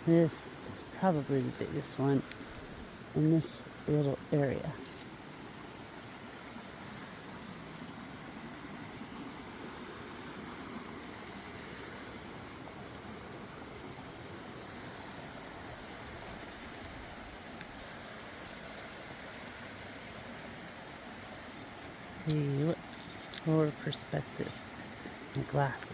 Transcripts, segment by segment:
This is probably the biggest one in this little area. Let's see what more perspective. My glasses.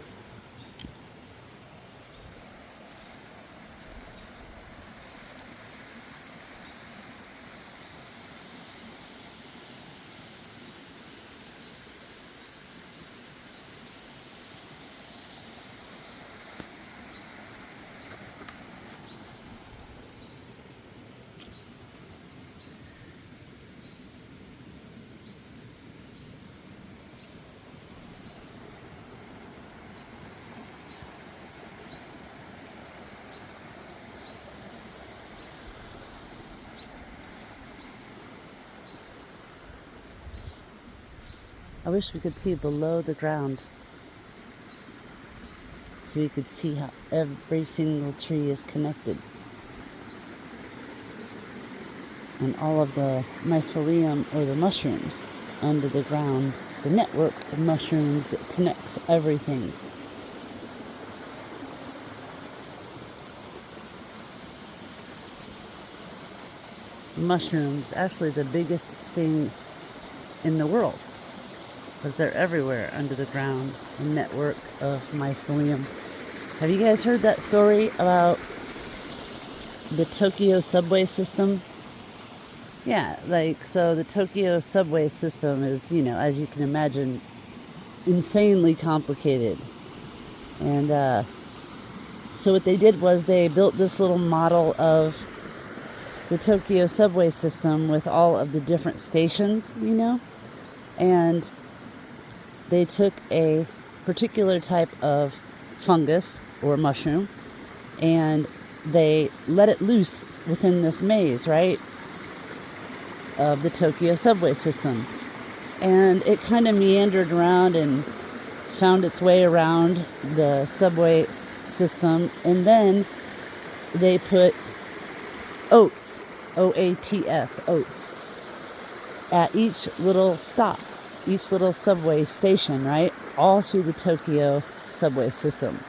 I wish we could see below the ground so we could see how every single tree is connected. And all of the mycelium, or the mushrooms, under the ground, the network of mushrooms that connects everything. Mushrooms, actually the biggest thing in the world, because they're everywhere under the ground, a network of mycelium. Have you guys heard that story about the Tokyo subway system? Yeah, so the Tokyo subway system is, as you can imagine, insanely complicated. And so what they did was they built this little model of the Tokyo subway system with all of the different stations, and they took a particular type of fungus or mushroom and they let it loose within this maze, right, of the Tokyo subway system. And it kind of meandered around and found its way around the subway system. And then they put oats, O-A-T-S, oats, at each little stop, each little subway station, right? All through the Tokyo subway system.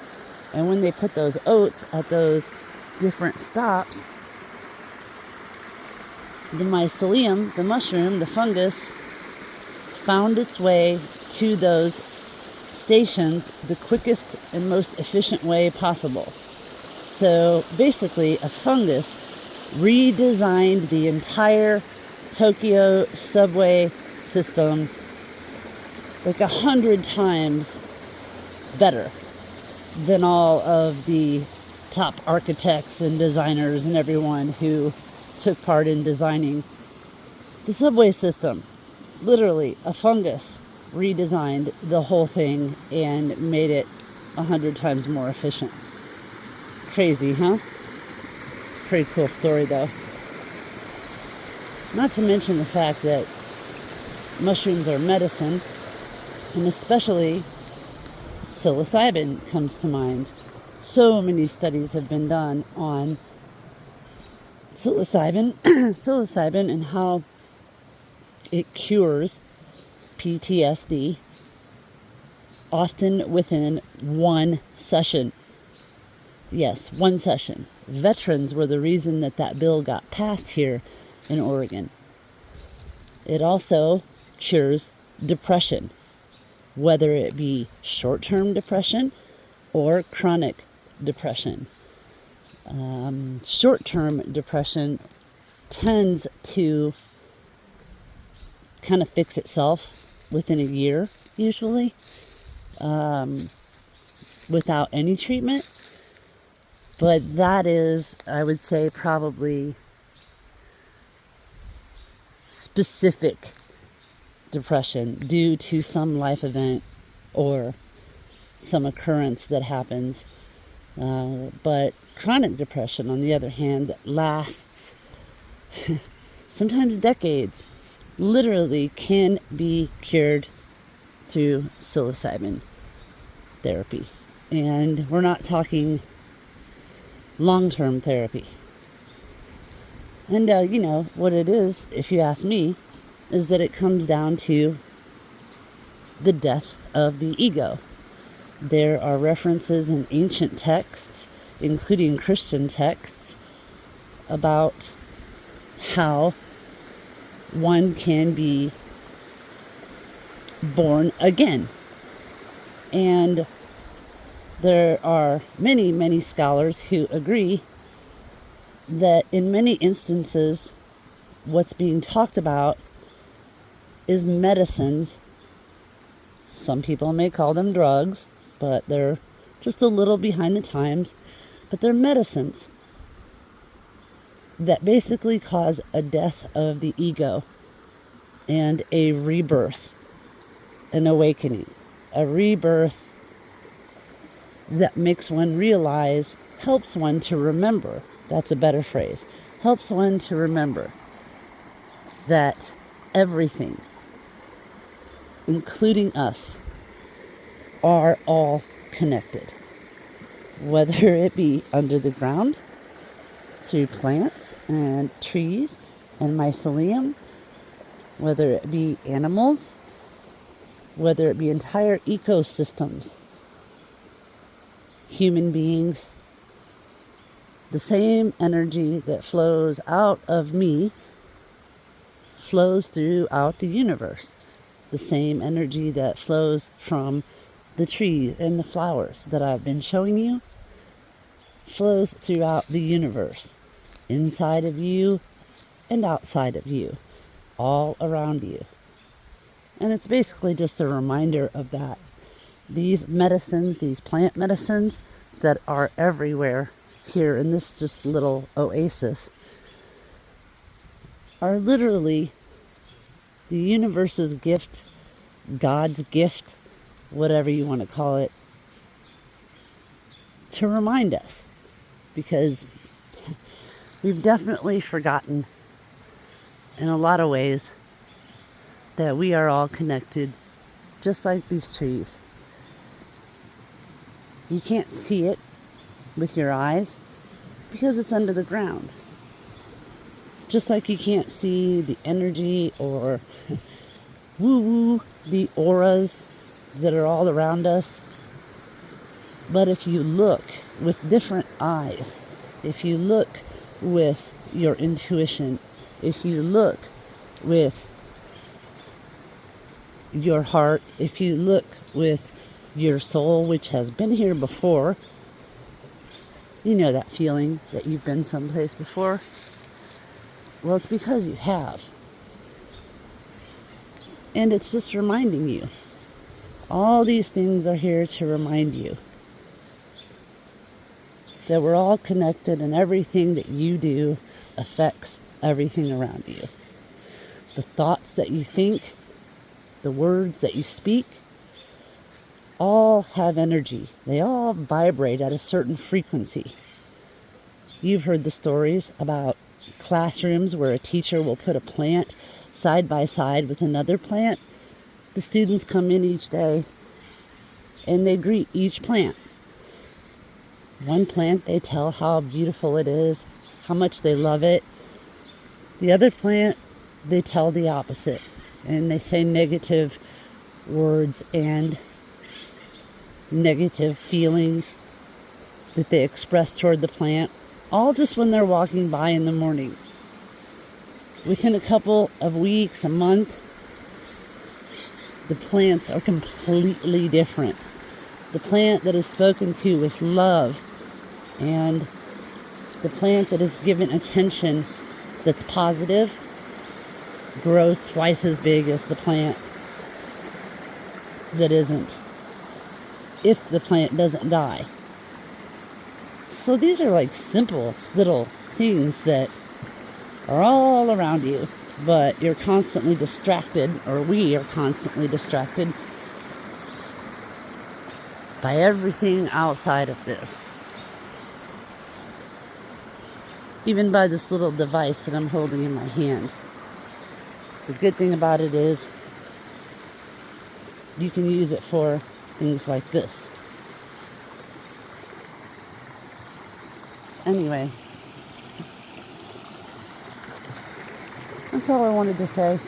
And when they put those oats at those different stops, the mycelium, the mushroom, the fungus, found its way to those stations the quickest and most efficient way possible. So basically, a fungus redesigned the entire Tokyo subway system like 100 times better than all of the top architects and designers and everyone who took part in designing the subway system. Literally, a fungus redesigned the whole thing and made it 100 times more efficient. Crazy, huh? Pretty cool story, though. Not to mention the fact that mushrooms are medicine, and especially psilocybin comes to mind. So many studies have been done on psilocybin and how it cures PTSD, often within one session. Yes, one session. Veterans were the reason that bill got passed here in Oregon. It also cures depression, whether it be short-term depression or chronic depression. Short-term depression tends to kind of fix itself within a year, usually, without any treatment. But that is, I would say, probably specific depression due to some life event or some occurrence that happens. But chronic depression, on the other hand, that lasts sometimes decades, literally can be cured through psilocybin therapy. And we're not talking long-term therapy. And, what it is, if you ask me, is that it comes down to the death of the ego. There are references in ancient texts, including Christian texts, about how one can be born again. And there are many, many scholars who agree that in many instances, what's being talked about is medicines. Some people may call them drugs, but they're just a little behind the times. But they're medicines that basically cause a death of the ego and a rebirth, an awakening, a rebirth that makes one realize, helps one to remember, that's a better phrase, helps one to remember that everything, including us, are all connected. Whether it be under the ground, through plants and trees and mycelium, whether it be animals, whether it be entire ecosystems, human beings, the same energy that flows out of me flows throughout the universe. The same energy that flows from the trees and the flowers that I've been showing you flows throughout the universe, inside of you and outside of you, all around you. And it's basically just a reminder of that. These medicines, these plant medicines that are everywhere here in this just little oasis, are literally the universe's gift, God's gift, whatever you want to call it, to remind us. Because we've definitely forgotten in a lot of ways that we are all connected, just like these trees. You can't see it with your eyes because it's under the ground. Just like you can't see the energy or woo-woo, the auras that are all around us. But if you look with different eyes, if you look with your intuition, if you look with your heart, if you look with your soul, which has been here before, you know that feeling that you've been someplace before? Well, it's because you have. And it's just reminding you. All these things are here to remind you that we're all connected, and everything that you do affects everything around you. The thoughts that you think, the words that you speak, all have energy. They all vibrate at a certain frequency. You've heard the stories about classrooms where a teacher will put a plant side by side with another plant. The students come in each day and they greet each plant. One plant, they tell how beautiful it is, how much they love it. The other plant, they tell the opposite. And they say negative words and negative feelings that they express toward the plant, all just when they're walking by in the morning. Within a couple of weeks, a month, the plants are completely different. The plant that is spoken to with love and the plant that is given attention that's positive grows twice as big as the plant that isn't, if the plant doesn't die. So these are like simple little things that are all around you, but you're constantly distracted, or we are constantly distracted by everything outside of this. Even by this little device that I'm holding in my hand. The good thing about it is you can use it for things like this. Anyway, that's all I wanted to say.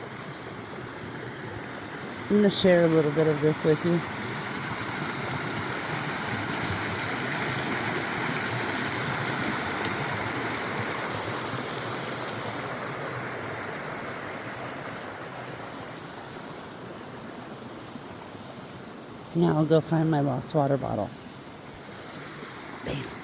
I'm going to share a little bit of this with you. Now I'll go find my lost water bottle. Bam.